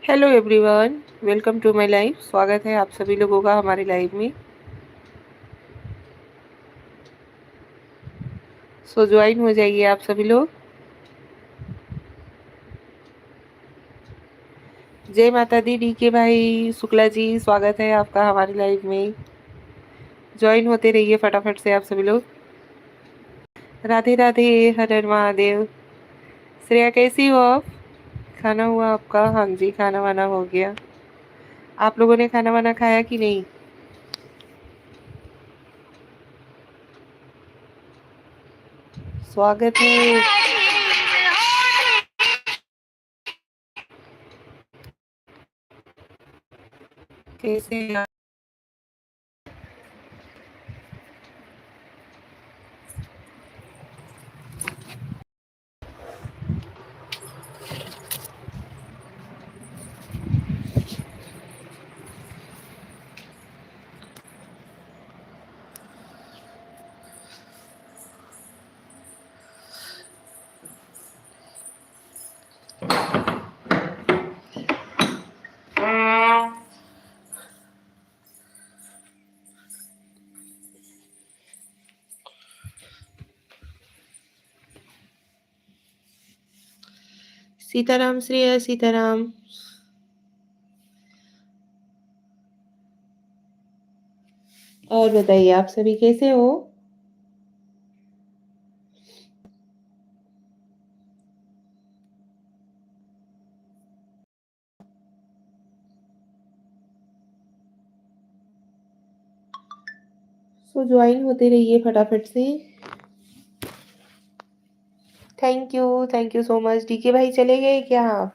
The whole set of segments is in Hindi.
Hello everyone, welcome to my life. स्वागत है आप सभी लोगों का हमारी लाइफ में। सो ज्वाइन हो जाइए आप सभी लोग। जय माता दी डी के भाई शुक्ला जी, स्वागत है आपका हमारी लाइफ में। ज्वाइन होते रहिए फटाफट से आप सभी लोग। राधे राधे, हर हर महादेव। श्रेया कैसी हो आप? खाना हुआ आपका? हाँ जी, खाना वाना हो गया। आप लोगों ने खाना वाना खाया कि नहीं? स्वागत है। कैसे हैं आप? सीताराम श्रेया, सीताराम। और बताइए आप सभी कैसे हो? सो ज्वाइन होते रहिए फटाफट से। Thank you so much. DK भाई चले गए क्या आप?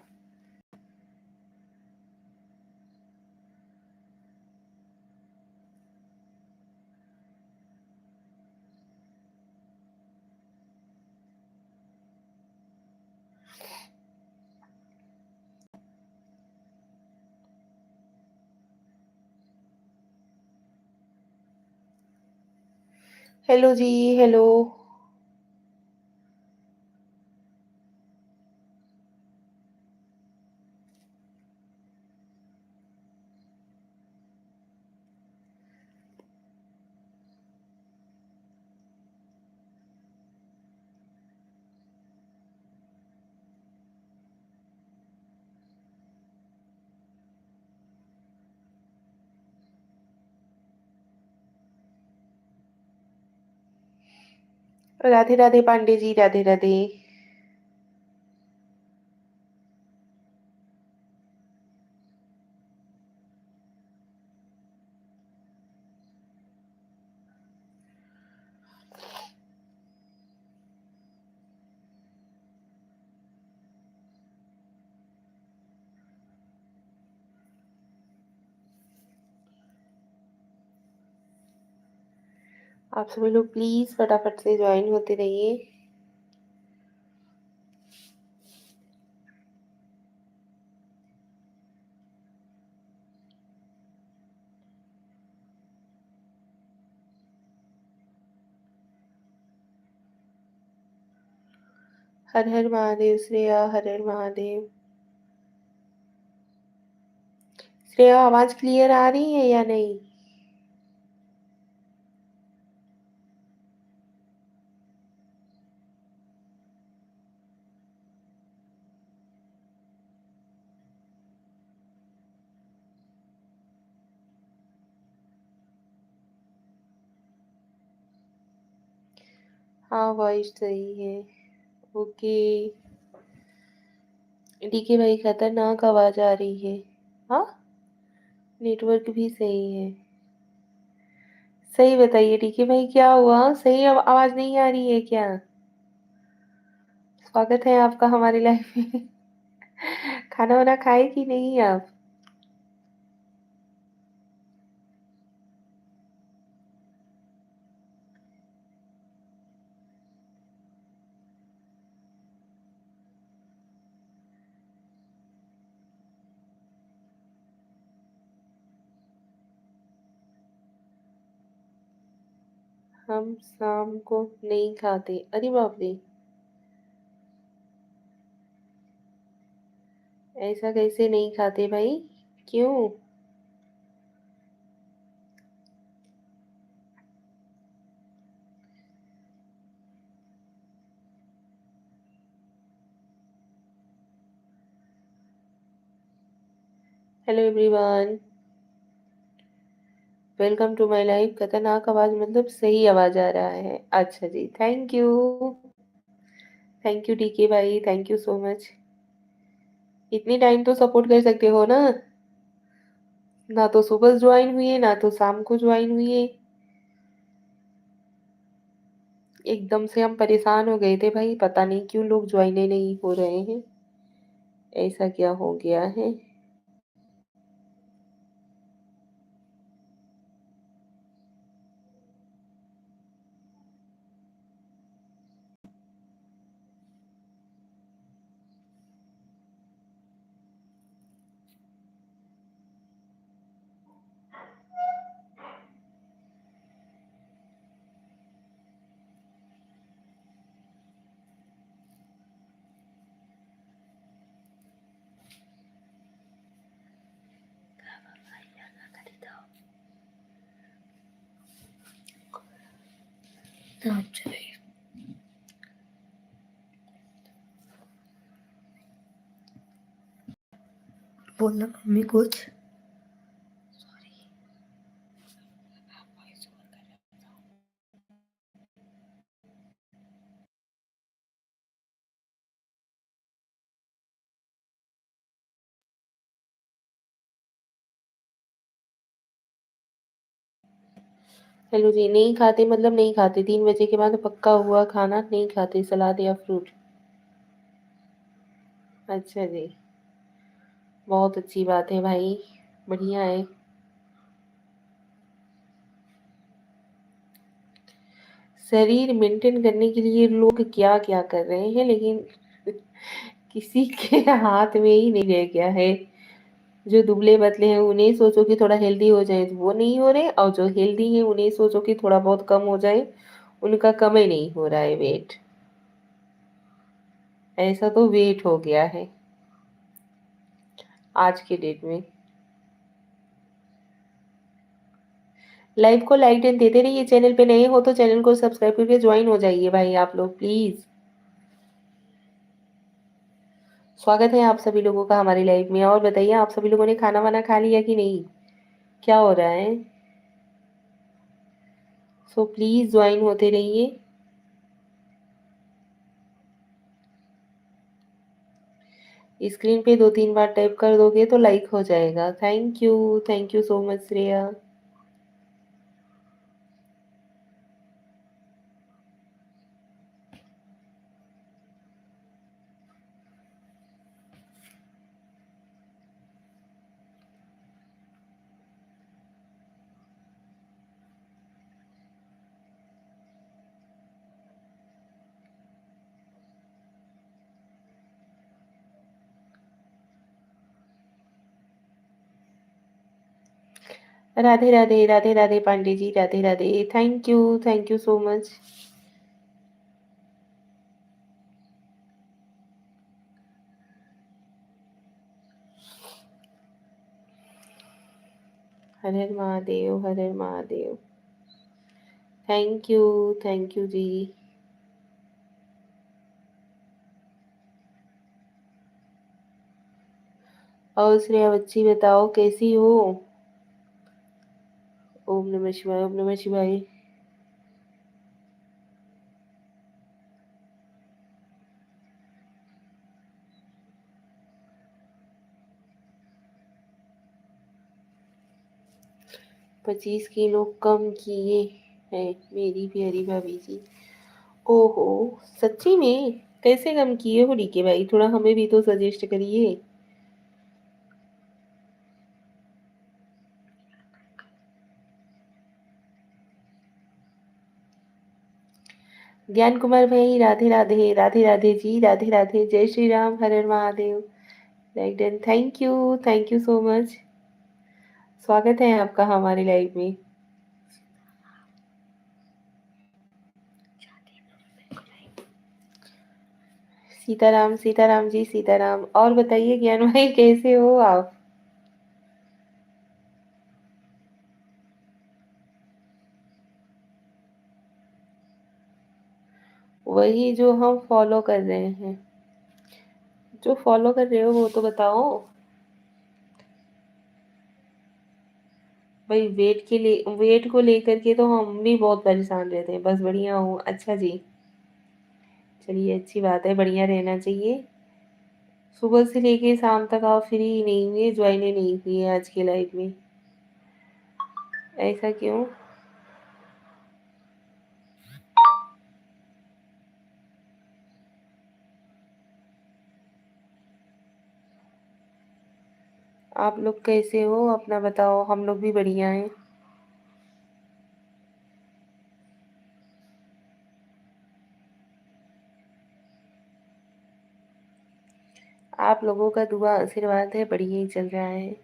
हेलो जी, हेलो। राधे राधे पांडे जी, राधे राधे। आप सभी लोग प्लीज फटाफट से ज्वाइन होते रहिए। हर हर महादेव श्रेया, हर हर महादेव। श्रेया, आवाज क्लियर आ रही है या नहीं? हाँ, वॉइस सही है। ओके। डीके भाई, खतरनाक आवाज आ रही है। हाँ, नेटवर्क भी सही है। सही बताइए डीके भाई, क्या हुआ? सही आवाज नहीं आ रही है क्या? स्वागत है आपका हमारी लाइफ में। खाना वाना खाए कि नहीं आप? हम शाम को नहीं खाते? अरे बाप रे। ऐसा कैसे नहीं खाते भाई? क्यों? Hello everyone, welcome to my life. खतरनाक आवाज मतलब सही आवाज आ रहा है? अच्छा जी, थैंक यू डीके भाई, थैंक यू सो मच। इतनी टाइम तो सपोर्ट कर सकते हो ना? ना तो सुबह ज्वाइन हुई, ना तो शाम को ज्वाइन हुई। एकदम से हम परेशान हो गए थे भाई, पता नहीं क्यों लोग ज्वाइन नहीं हो रहे हैं। ऐसा क्या हो गया है? बोलना मम्मी कुछ। हेलो जी, नहीं खाते मतलब नहीं खाते? 3 बजे के बाद पक्का हुआ खाना नहीं खाते, सलाद या फ्रूट? अच्छा जी, बहुत अच्छी बात है भाई, बढ़िया है। शरीर मेंटेन करने के लिए लोग क्या क्या कर रहे हैं, लेकिन किसी के हाथ में ही नहीं रह गया है। जो दुबले पतले हैं उन्हें सोचो कि थोड़ा हेल्दी हो जाए, तो वो नहीं हो रहे, और जो हेल्दी हैं उन्हें सोचो कि थोड़ा बहुत कम हो जाए, उनका कम ही नहीं हो रहा है वेट। ऐसा तो वेट हो गया है आज के डेट में। लाइव को लाइक एंड देते रहिए। चैनल पे नए हो तो चैनल को सब्सक्राइब करके ज्वाइन हो जाइए भाई, आप लोग प्लीज। स्वागत है आप सभी लोगों का हमारी लाइव में। और बताइए, आप सभी लोगों ने खाना वाना खा लिया कि नहीं? क्या हो रहा है? सो प्लीज ज्वाइन होते रहिए। स्क्रीन पे 2-3 बार टैप कर दोगे तो लाइक हो जाएगा। Thank you so much Shreya. Radhe Radhe, Radhe Radhe Pandey ji, Radhe Radhe. Thank you so much. Har Har Mahadev, Har Har Mahadev. Thank you ji. और श्रेया बच्ची बताओ कैसी हो? ओम नमः शिवाय, ओम नमः शिवाय। 25 किलो कम किए हैं मेरी प्यारी भाभी जी। ओहो, सच्ची में? कैसे कम किए हो डीके भाई? थोड़ा हमें भी तो सजेस्ट करिए। ज्ञान कुमार भाई, Radhe Radhe, Radhe Radhe ji, Radhe Radhe, Jai Shri Ram, Har Har Mahadev. Like done, thank you so much. स्वागत है आपका हमारी लाइफ में। सीताराम, सीताराम जी, सीताराम। और बताइए ज्ञान भाई, कैसे हो आप? वही जो हम फॉलो कर रहे हैं। जो फॉलो कर रहे हो वो तो बताओ। भाई वेट को लेकर के तो हम भी बहुत परेशान रहते हैं। बस बढ़िया हूँ। अच्छा जी। चलिए, अच्छी बात है, बढ़िया रहना चाहिए। सुबह से लेके शाम तक आप फ्री ही नहीं हुए, ज्वाइन ही नहीं किए आज की लाइफ में। ऐसा क्यों? आप लोग कैसे हो अपना बताओ? हम लोग भी बढ़िया हैं। आप लोगों का दुआ आशीर्वाद है, बढ़िया ही चल रहा है।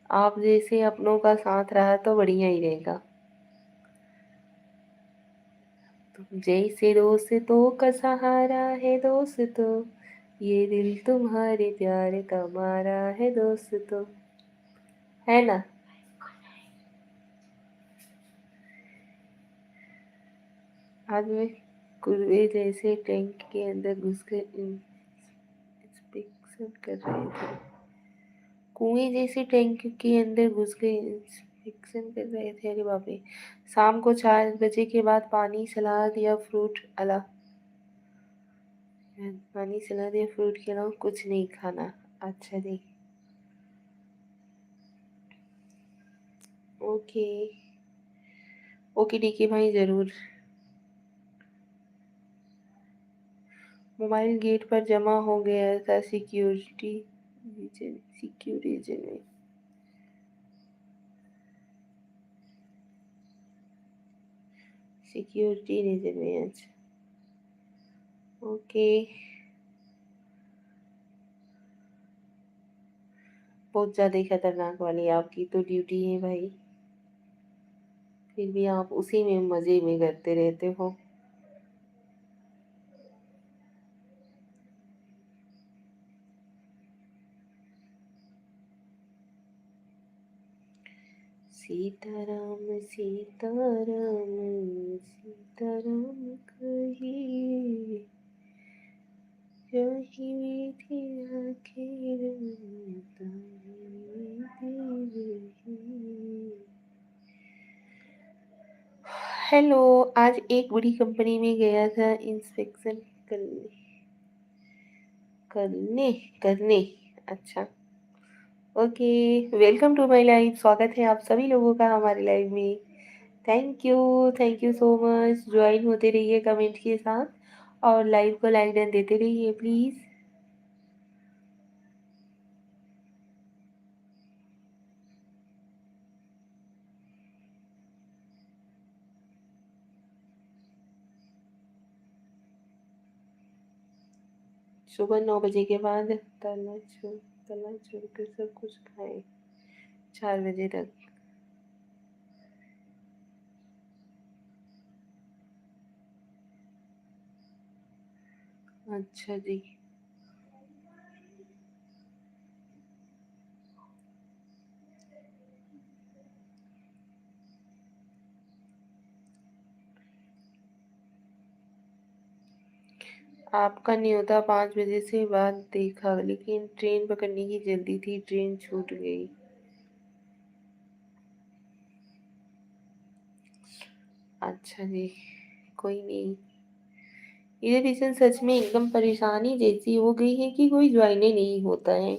आप जैसे अपनों का साथ रहा तो बढ़िया ही रहेगा। तुम जैसे दोस्तों का सहारा है दोस्तों, ये दिल तुम्हारे प्यार का मारा है दोस्तों। है ना? आज मैं कुएं जैसे टैंक के अंदर घुसकर इंस्पेक्शन कर रहे थे। कुएं जैसे टैंक के अंदर घुस गए, इंस्पेक्शन कर रहे थे। अरे बाप रे! शाम को 4 बजे के बाद पानी सलाद या फ्रूट के अलावा कुछ नहीं खाना। अच्छा जी। ओके। ओके ठीक है भाई, ज़रूर। मोबाइल गेट पर जमा हो गया था सिक्योर रीजन में। सिक्योरिटी रीजन में, अच्छा। ओके। बहुत ज़्यादा ही खतरनाक वाली आपकी तो ड्यूटी है भाई। फिर भी आप उसी में मज़े में करते रहते हो। सीताराम सीताराम सीताराम कहिए, रही मीठी आँखें हेलो। आज एक बड़ी कंपनी में गया था इंस्पेक्शन करने। करने करने। अच्छा। Okay. Welcome to my life. स्वागत है आप सभी लोगों का हमारी लाइफ में। Thank you so much. Join होते रहिए कमेंट के साथ, और लाइव को लाइक डन देते रहिए प्लीज़। सुबह 9 बजे के बाद तला छोड़कर सब कुछ खाएं, 4 बजे तक। अच्छा जी। आपका न्योता 5 बजे से बाद देखा, लेकिन ट्रेन पकड़ने की जल्दी थी, ट्रेन छूट गई। अच्छा जी। कोई नहीं। ये रीजन सच में एकदम परेशानी जैसी हो गई है कि कोई ज्वाइन ही नहीं होता है।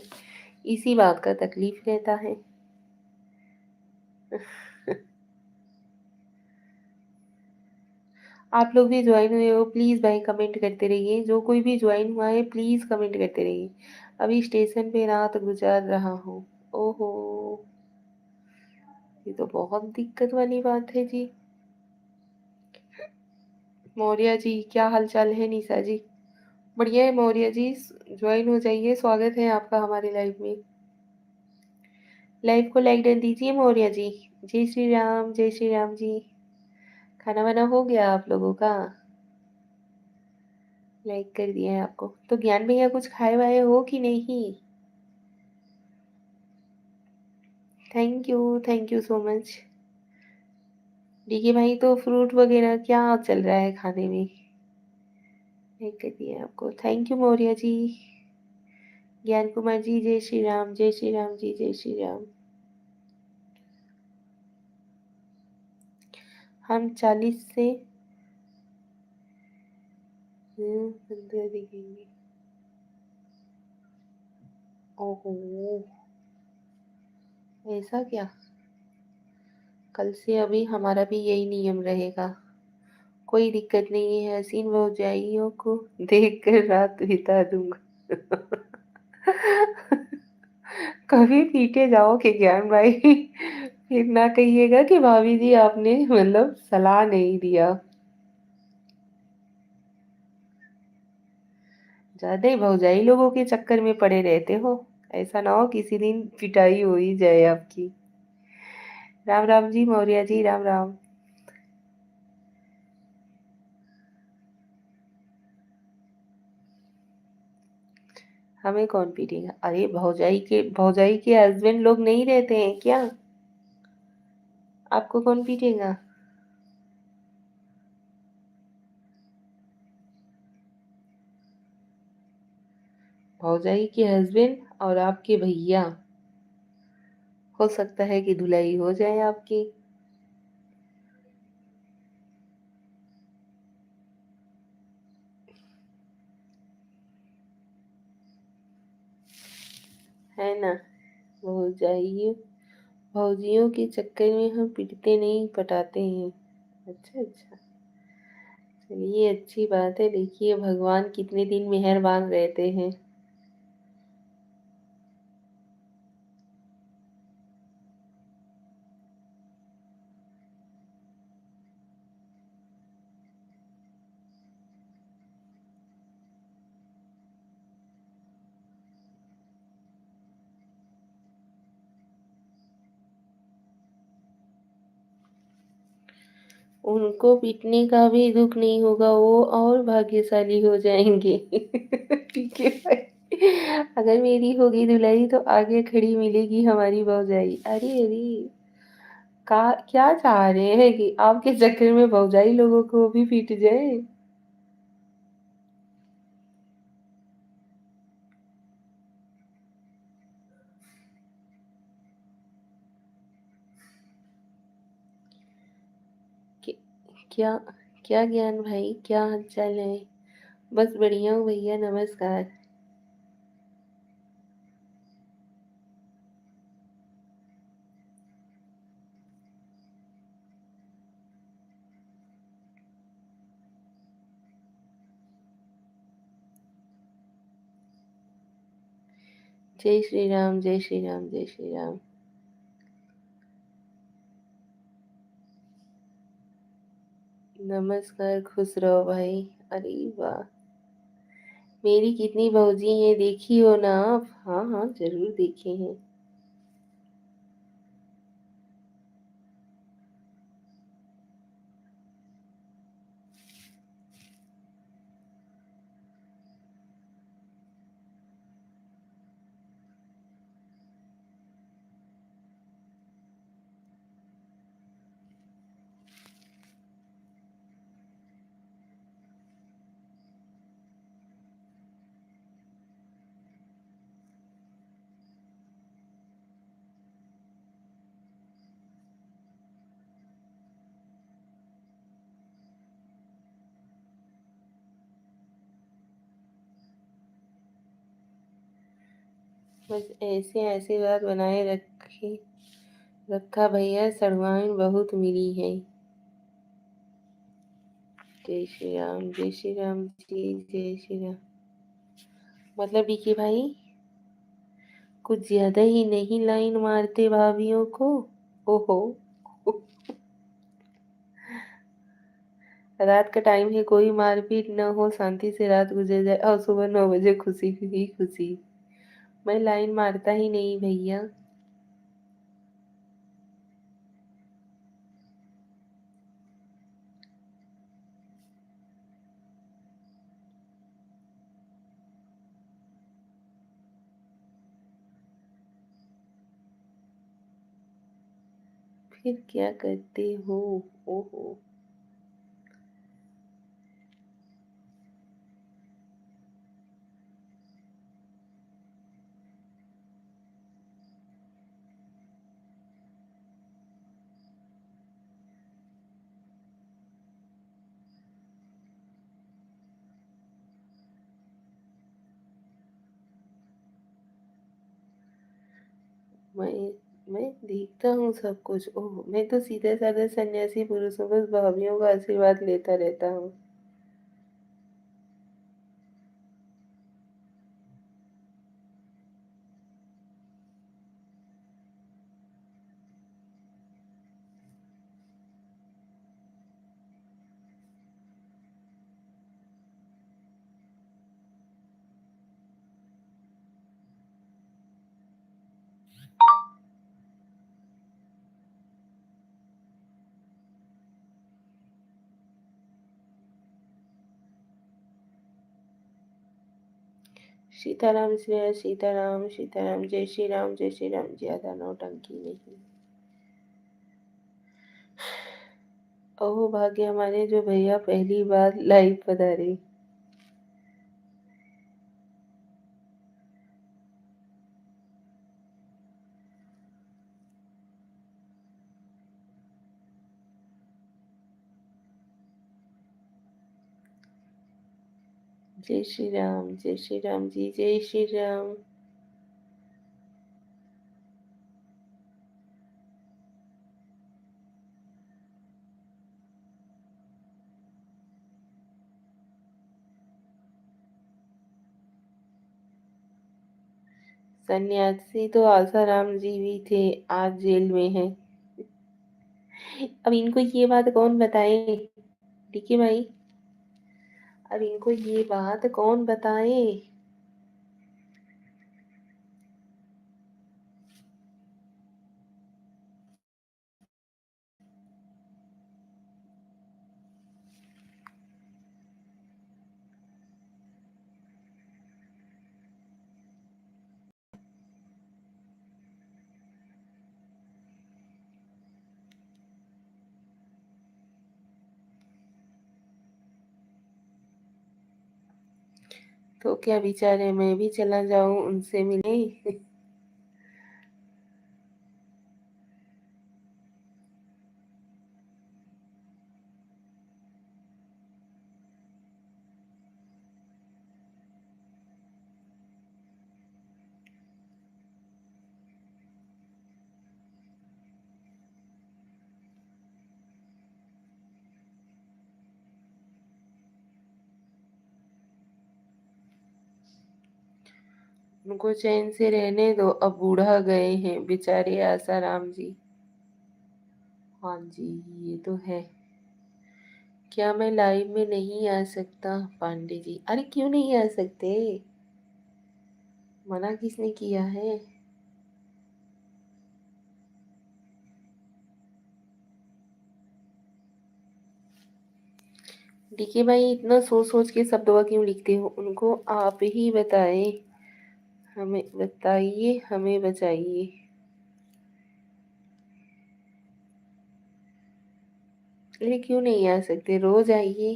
इसी बात का तकलीफ रहता है। आप लोग भी ज्वाइन हुए हो, प्लीज़ भाई कमेंट करते रहिए। जो कोई भी ज्वाइन हुआ है प्लीज़ कमेंट करते रहिए। अभी स्टेशन पे रात गुजार रहा हूँ। ओहो! ये तो बहुत दिक्कत वाली बात है जी। मौर्य जी, क्या हाल-चाल है? निशा जी, बढ़िया है मौर्य जी। ज्वाइन हो जाइए, स्वागत है आपका हमारी लाइव में। लाइव को लाइक डन दीजिए मौर्य जी। जय श्री राम जी। खाना वाना हो गया आप लोगों का? लाइक कर दिया है आपको तो ज्ञान भैया कुछ खाए वाए हो कि नहीं? Thank you so much. DK भाई तो फ्रूट वगैरह क्या चल रहा है खाने में? लाइक कर दिया है आपको, थैंक यू मौर्य जी। ज्ञान कुमार जी जय श्री राम, जय श्री राम जी, जय श्री राम। हम 40 से 15 दिखेंगे। ओहो, ऐसा क्या? कल से अभी हमारा भी यही नियम रहेगा। कोई दिक्कत नहीं है, हसीन भौजाइयों को देखकर रात बिता दूंगा। कभी पीटे जाओगे ज्ञान भाई? फिर ना कहिएगा कि भाभी जी आपने मतलब सलाह नहीं दिया। ज्यादा ही भौजाई लोगों के चक्कर में पड़े रहते हो। ऐसा ना हो किसी दिन पिटाई हो ही जाए आपकी। राम राम जी मौर्य जी, राम राम। हमें कौन पीटेगा? अरे भौजाई के हस्बैंड लोग नहीं रहते हैं क्या? आपको कौन पीटेगा? भौजाई के हस्बैंड और आपके भैया। हो सकता है कि धुलाई हो जाए आपकी। है ना? भौजाइयों भौजियों के चक्कर में हम पिटते नहीं, पटाते हैं। अच्छा अच्छा। चलिए अच्छी बात है, देखिए भगवान कितने दिन मेहरबान रहते हैं। उनको पीटने का भी दुख नहीं होगा, वो और भाग्यशाली हो जाएंगे। ठीक है भाई, अगर मेरी होगी धुलाई तो आगे खड़ी मिलेगी हमारी भौजाई। अरे अरे, का क्या चाह रहे हैं कि आपके चक्कर में भौजाई लोगों को भी पीट जाए? कि- क्या क्या ज्ञान भाई, क्या हाल चाल है? बस बढ़िया हूँ भैया, नमस्कार। जय श्री राम, जय श्री राम, जय श्री राम। नमस्कार, खुश रहो भाई। अरे वाह, मेरी कितनी भौजी हैं देखी हो ना आप? हाँ हाँ, जरूर देखे हैं। बस ऐसे आशीर्वाद बनाए रखे रखा भैया, सड़वाइन बहुत मिली है। जय श्री राम जी, जय श्री राम। मतलब डीके भाई कुछ ज्यादा ही नहीं लाइन मारते भाभीियों को। ओहो। रात का टाइम है, कोई मारपीट न हो, शांति से रात गुजर जाए और सुबह 9 बजे खुशी ही खुशी। मैं लाइन मारता ही नहीं भैया। फिर क्या करते हो? ओहो। मैं मैं देखता हूँ सब कुछ। ओह! मैं तो सीधे-साधे सन्यासी पुरुष हूँ, बस भाभीयों का आशीर्वाद लेता रहता हूँ। सीताराम श्रेया सीताराम, सीताराम, जय श्री राम, ज़्यादा नौटंकी नहीं। अहो भाग्य हमारे जो भैया पहली बार लाइव पधारे। जय श्री राम जी, जय श्री राम। सन्यासी तो आसाराम जी भी थे, आज जेल में हैं। अब इनको ये बात कौन बताए? डीके भाई, अब इनको ये बात कौन बताए? तो क्या विचार है, मैं भी चला जाऊं उनसे मिलने? उनको चैन से रहने दो, अब बूढ़ा गए हैं बेचारे आसाराम जी। हाँ जी, ये तो है। क्या मैं लाइव में नहीं आ सकता पांडे जी? अरे क्यों नहीं आ सकते? मना किसने किया है? डीके भाई, इतना सोच सोच के सब दवा क्यों लिखते हो? उनको आप ही बताए। हमें बताइए, हमें बचाइए। अरे क्यों नहीं आ सकते? रोज आइए।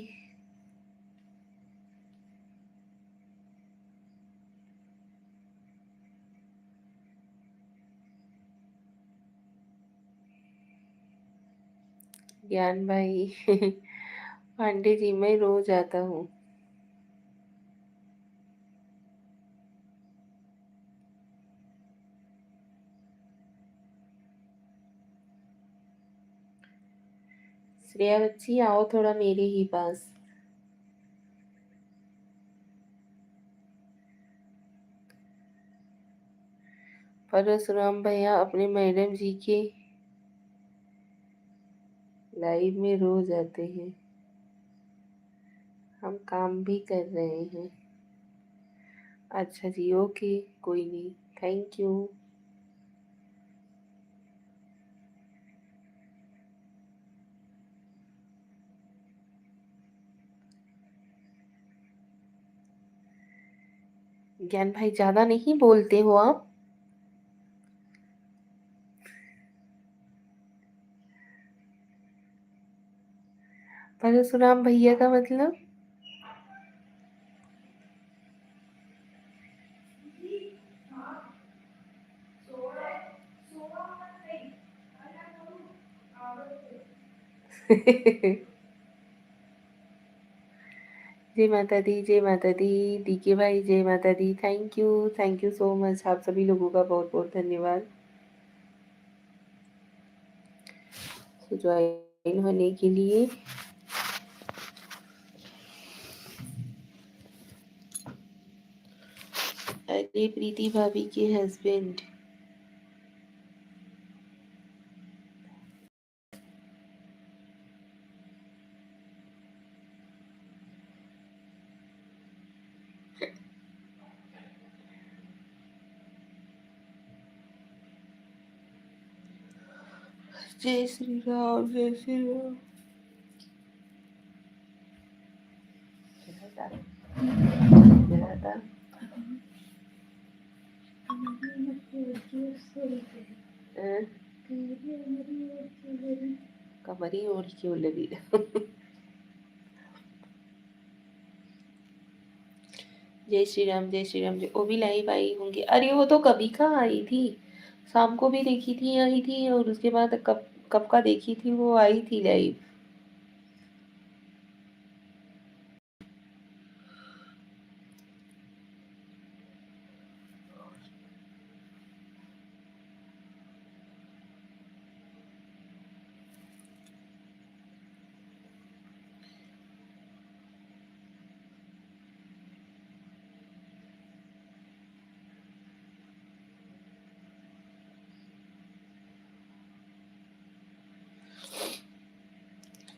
ज्ञान भाई। पांडे जी, मैं रोज आता हूँ। श्रेया बच्ची, आओ थोड़ा मेरे ही पास। परशुराम भैया अपने मैडम जी के लाइव में रोज आते हैं। हम काम भी कर रहे हैं। अच्छा जी, ओके, कोई नहीं। Thank you. ज्ञान भाई, ज्यादा नहीं बोलते हो आप? परशुराम भैया का मतलब? जय माता दी, जय माता दी। डीके भाई जय माता दी। Thank you so much. आप सभी लोगों का बहुत बहुत धन्यवाद ज्वाइन होने के लिए। अरे प्रीति भाभी के हस्बैंड। जय श्री राम, जय श्री राम। कमरी और क्यों लगी? जय श्री राम, जय श्री राम। वो भी लाइव आई होंगी। अरे वो तो कभी का आई थी, शाम को भी देखी थी, आई थी। और उसके बाद कब कब का देखी थी, वो आई थी लाइव।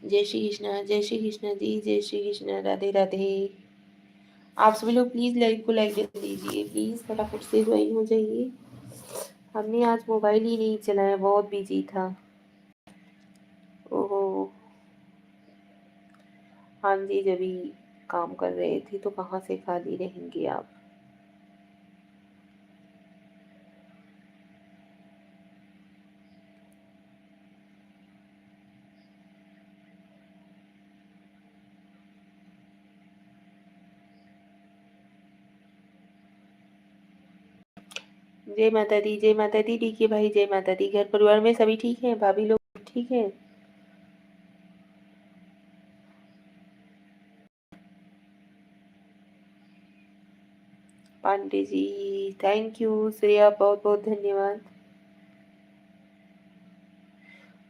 जय श्री कृष्णा, जय श्री कृष्णा जी, जय श्री कृष्णा। राधे राधे। आप सभी लोग प्लीज लाइव को लाइक कर दीजिए, प्लीज फटाफट से ज्वाइन हो जाइए। हमने आज मोबाइल ही नहीं चलाया, बहुत बिजी था। ओहो। हाँ जी, जब भी काम कर रहे थे तो कहाँ से खाली रहेंगे आप। जय माता दी, जय माता दी। डीके भाई जय माता दी। घर परिवार में सभी ठीक हैं? भाभी लोग ठीक हैं? Pandey ji thank you. श्रेया बहुत बहुत धन्यवाद।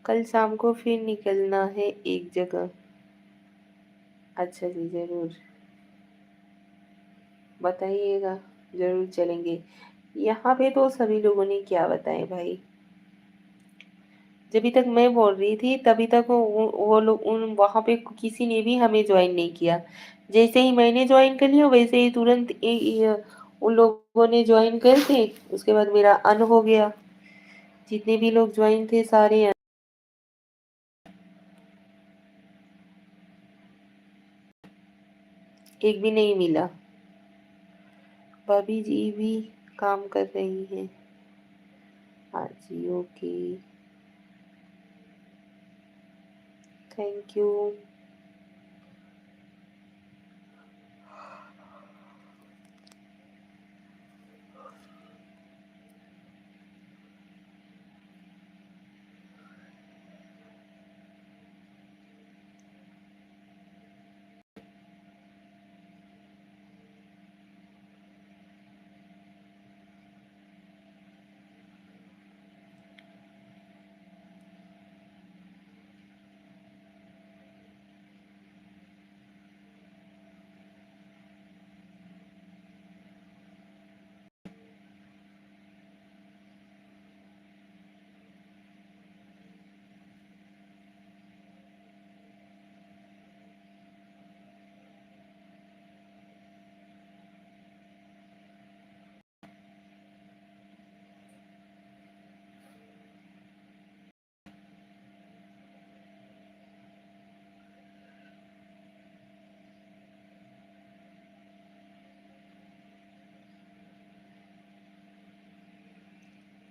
कल शाम को फिर निकलना है एक जगह। अच्छा जी, जरूर बताइएगा, जरूर चलेंगे। यहाँ पे तो सभी लोगों ने क्या बताएं भाई। जब तक मैं बोल रही थी तभी तक वो लोग उन वहाँ पे किसी ने भी हमें ज्वाइन नहीं किया। जैसे ही मैंने ज्वाइन कर लिया वैसे ही तुरंत उन लोगों ने ज्वाइन कर थे। उसके बाद मेरा अन हो गया। जितने भी लोग ज्वाइन थे सारे एक भी नहीं मिला। भाभी जी भी काम कर रही हैं। हाँ जी, ओके। Thank you.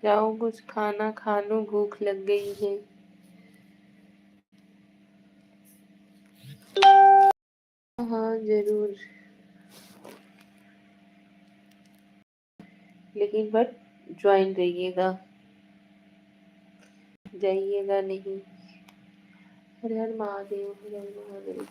जाओ कुछ खाना खा लो, भूख लग गई है। हाँ जरूर, लेकिन बट ज्वाइन रहिएगा, जाइएगा नहीं। हर हर महादेव, हर हर महादेव।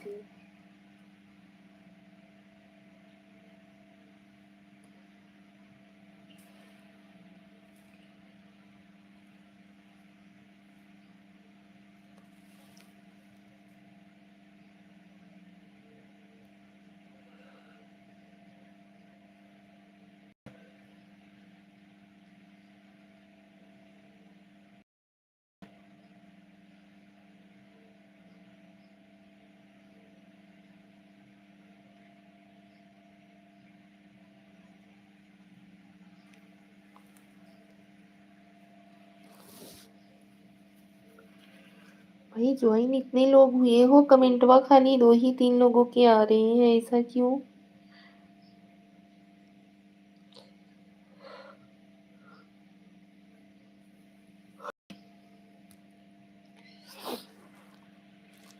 भाई ज्वाइन इतने लोग हुए हो, कमेंटवा खाली 2 ही 3 लोगों के आ रहे हैं, ऐसा क्यों?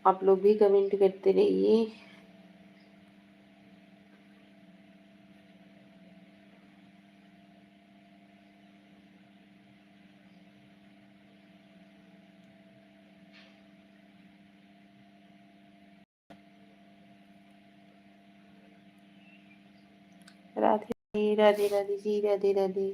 आप लोग भी कमेंट करते रहिए। राधे राधे राधे जी, राधे राधे।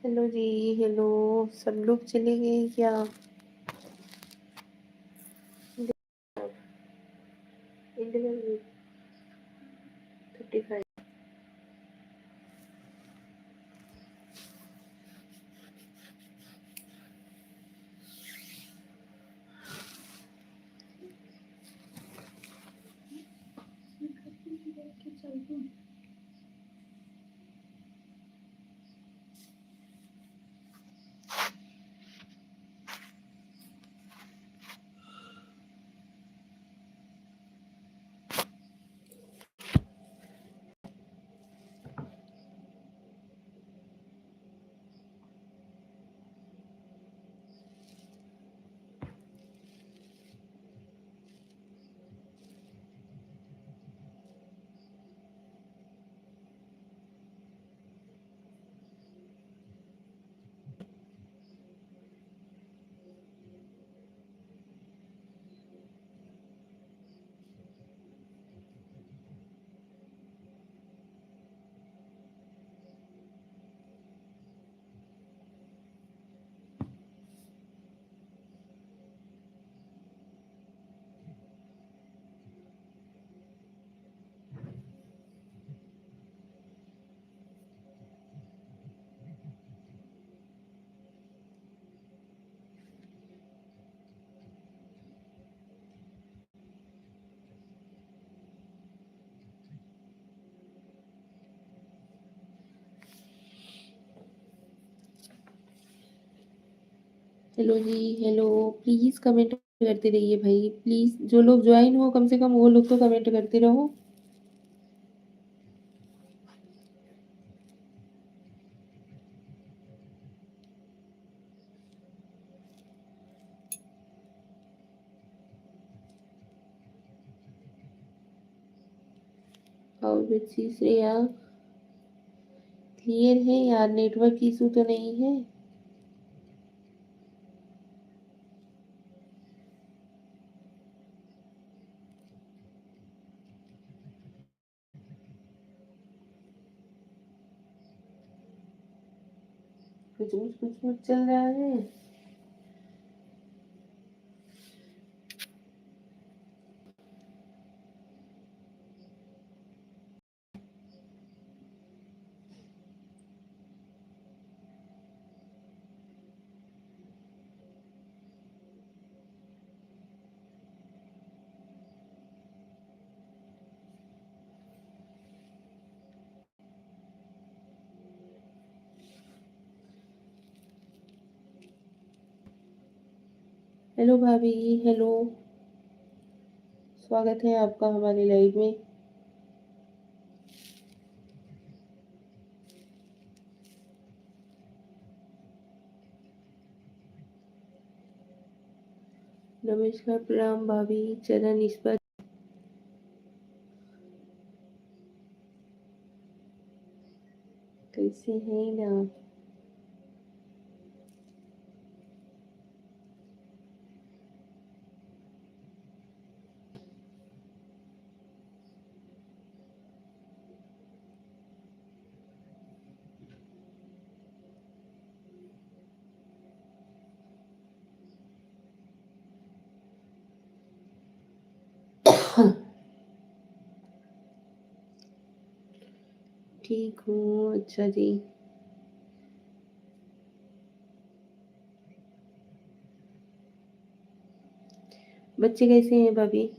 हेलो जी, हेलो। सब लोग चले गए क्या? इंडियन 35। हेलो जी, हेलो। प्लीज़ कमेंट करते रहिए भाई, प्लीज़। जो लोग जॉइन हो कम से कम वो लोग तो कमेंट करते रहो। और बच्ची श्रेया क्लियर है यार, नेटवर्क इशू तो नहीं है? कुछ चल रहा है। हेलो भाभी, हेलो। स्वागत है आपका हमारे लाइव में। नमस्कार, प्रणाम भाभी। चरण इस पर कैसे हैं ना? ठीक हूँ, अच्छा जी। बच्चे कैसे हैं भाभी?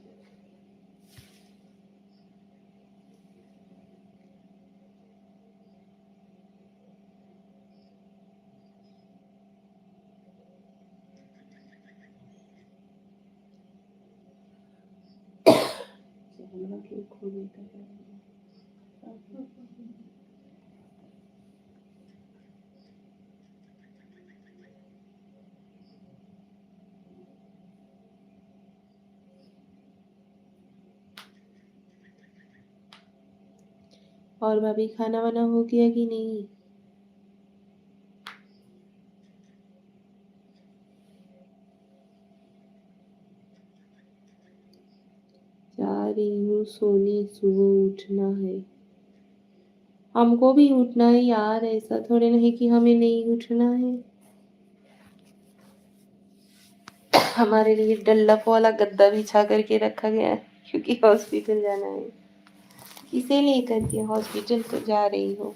और भाभी खाना वाना हो गया कि नहीं? जा रही हूँ सोने, सुबह उठना है। हमको भी उठना है यार, ऐसा थोड़े नहीं कि हमें नहीं उठना है। हमारे लिए डल्लफ वाला गद्दा बिछा करके रखा गया है क्योंकि हॉस्पिटल जाना है। इसे लेकर के हॉस्पिटल तो जा रही हो।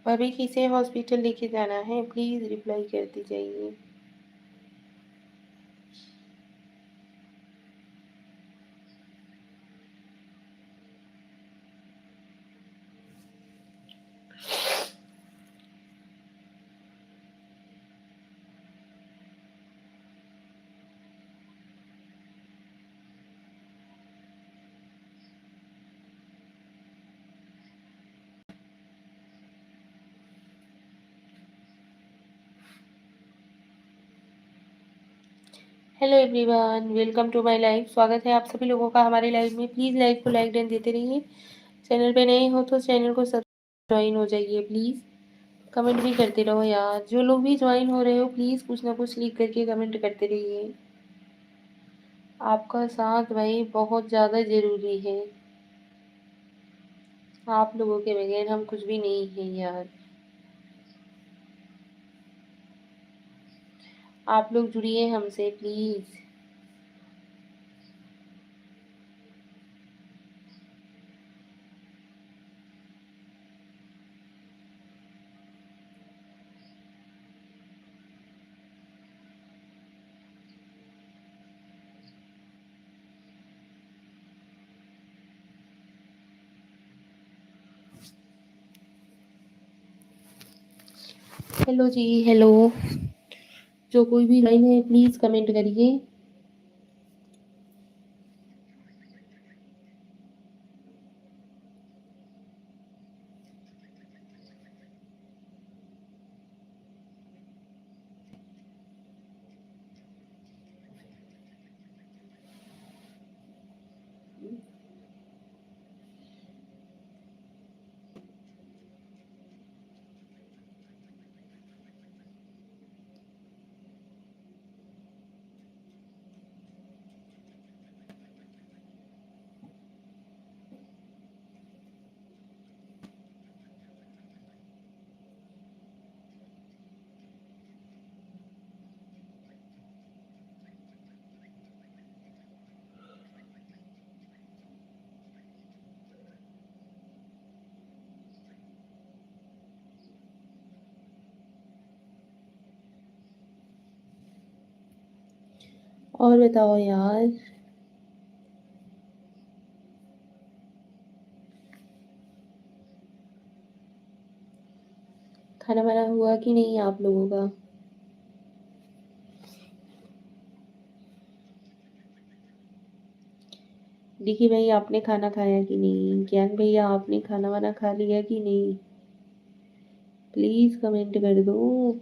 भाभी किसे हॉस्पिटल लेके जाना है, प्लीज रिप्लाई करती जाइए। Hello everyone, welcome to my live. स्वागत है आप सभी लोगों का हमारे लाइव में। प्लीज़ लाइव को लाइक डन देते रहिए। चैनल पे नए हो तो चैनल को सब्सक्राइब ज्वाइन हो जाइए प्लीज़। कमेंट भी करते रहो यार। जो लोग भी ज्वाइन हो रहे हो प्लीज़ कुछ ना कुछ लिख करके कमेंट करते रहिए। आपका साथ भाई बहुत ज़्यादा ज़रूरी है। आप लोगों के बगैर हम कुछ भी नहीं हैं यार। आप लोग जुड़िए हमसे प्लीज़। हेलो जी, हेलो। जो कोई भी लाइन है प्लीज़ कमेंट करिए। और बताओ यार। खाना वाना हुआ कि नहीं आप लोगों का? देखिए भाई, आपने खाना खाया कि नहीं? ज्ञान भैया, आपने खाना वाना खा लिया कि नहीं? प्लीज़ कमेंट कर दो।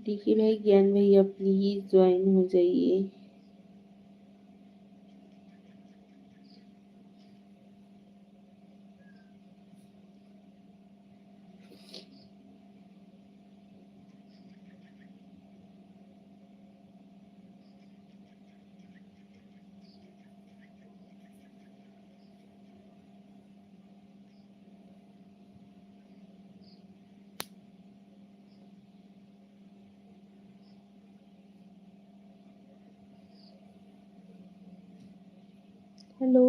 देखिए भाई, ज्ञान भैया प्लीज़ ज्वाइन हो जाइए। Hello.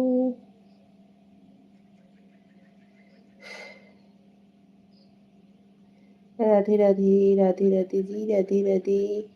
Radhe Radhe, Radhe Radhe ji, Radhe Radhe.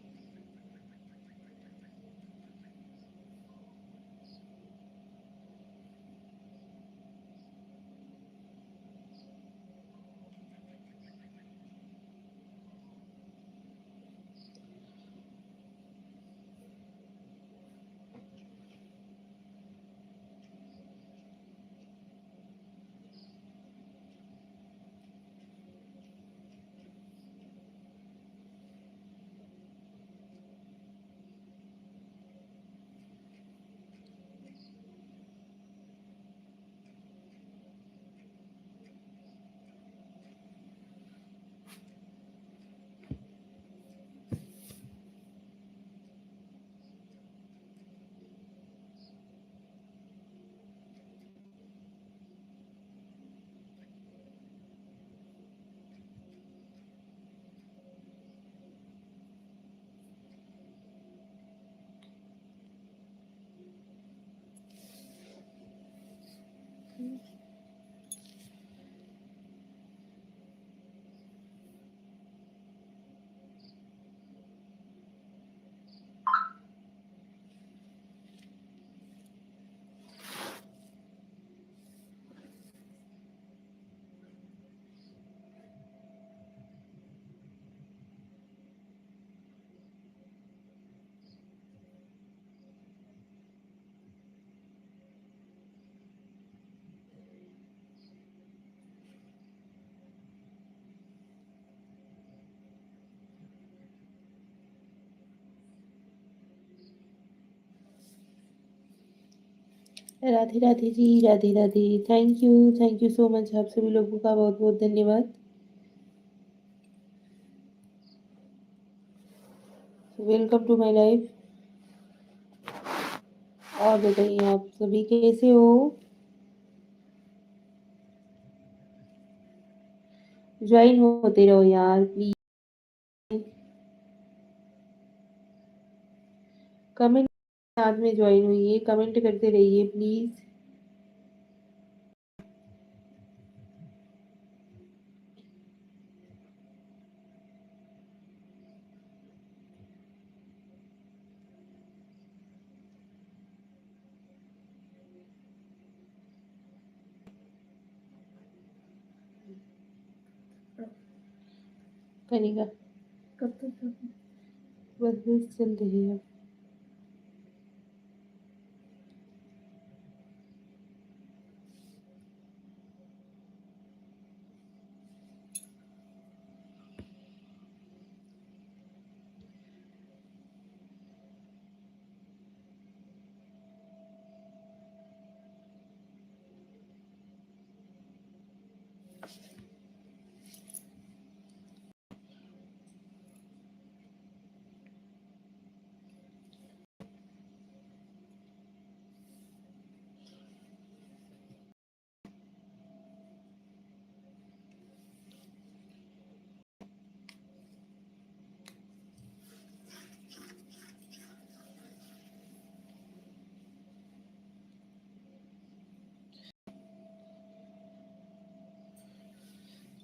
Radhe Radhe ji, Radhe Radhe. Thank you so much. आप सभी लोगों का बहुत बहुत धन्यवाद। Welcome to my life. और बताइए आप सभी कैसे हो? ज्वाइन होते रहो यार प्लीज। कमेंट साथ में ज्वाइन हुई कमेंट करते रहिए प्लीज। करेगा कब तक? बस बस चल रही है।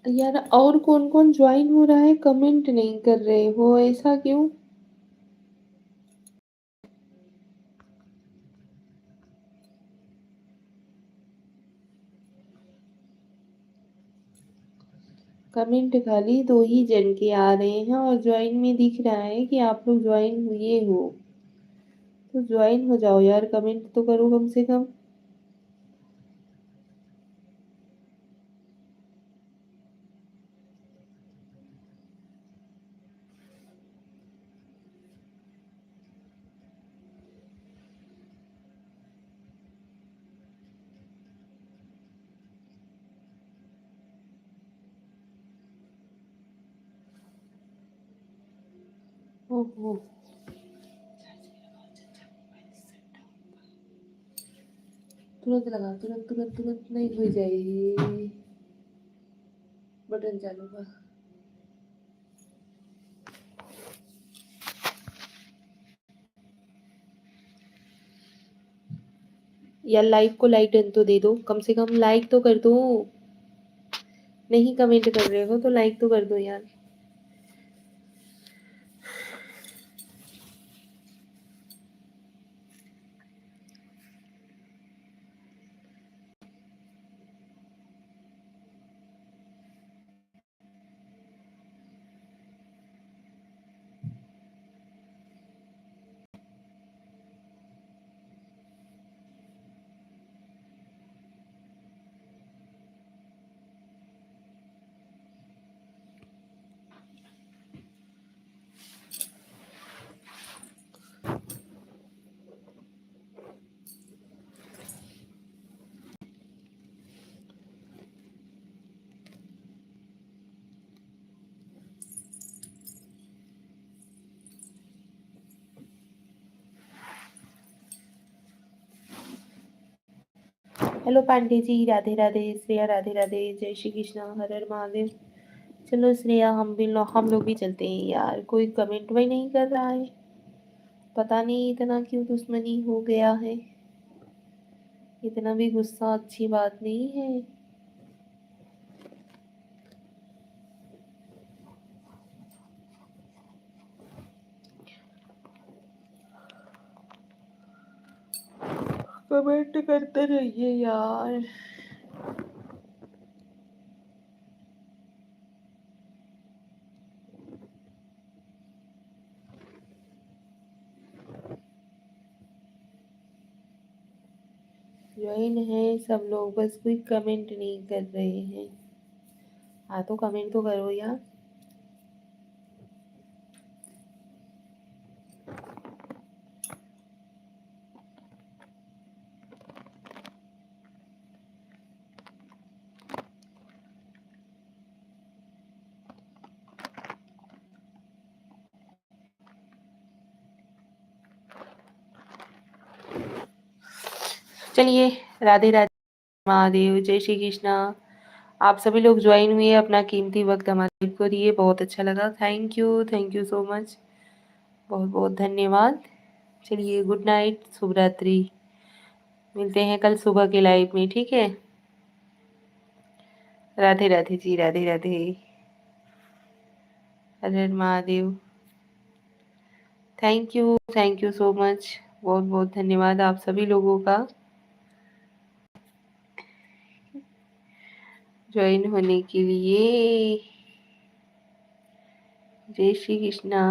यार और कौन कौन ज्वाइन हो रहा है? कमेंट नहीं कर रहे हो, ऐसा क्यों? कमेंट खाली दो ही जन के आ रहे हैं और ज्वाइन में दिख रहा है कि आप लोग ज्वाइन हुए हो। तो ज्वाइन हो जाओ यार, कमेंट तो करो कम से कम। ओहो, तुरंत लगा, तुरंत तुरंत तुरंत नहीं हो जाएगी। बटन चालू हुआ। यार लाइक को लाइक डन तो दे दो, कम से कम लाइक तो कर दो। नहीं कमेंट कर रहे हो तो लाइक तो कर दो यार। हेलो पांडे जी, राधे राधे। श्रेया राधे राधे, जय श्री कृष्णा, हर हर महादेव। चलो श्रेया, हम लोग भी चलते हैं यार। कोई कमेंट भी नहीं कर रहा है, पता नहीं इतना क्यों दुश्मनी हो गया है। इतना भी गुस्सा अच्छी बात नहीं है। कमेंट करते रहिए यार। ज्वाइन है सब लोग, बस कोई कमेंट नहीं कर रहे हैं। हाँ तो कमेंट तो करो यार। चलिए, राधे राधे, महादेव, जय श्री कृष्णा। आप सभी लोग ज्वाइन हुए, अपना कीमती वक्त हमारे को दिए, बहुत अच्छा लगा। थैंक यू सो मच, बहुत बहुत धन्यवाद। चलिए, गुड नाइट, शुभ रात्रि। मिलते हैं कल सुबह के लाइव में, ठीक है। Radhe Radhe ji, Radhe Radhe, Har Har Mahadev. Thank you so much, बहुत बहुत धन्यवाद आप सभी लोगों का ज्वाइन होने के लिए। जय श्री कृष्णा।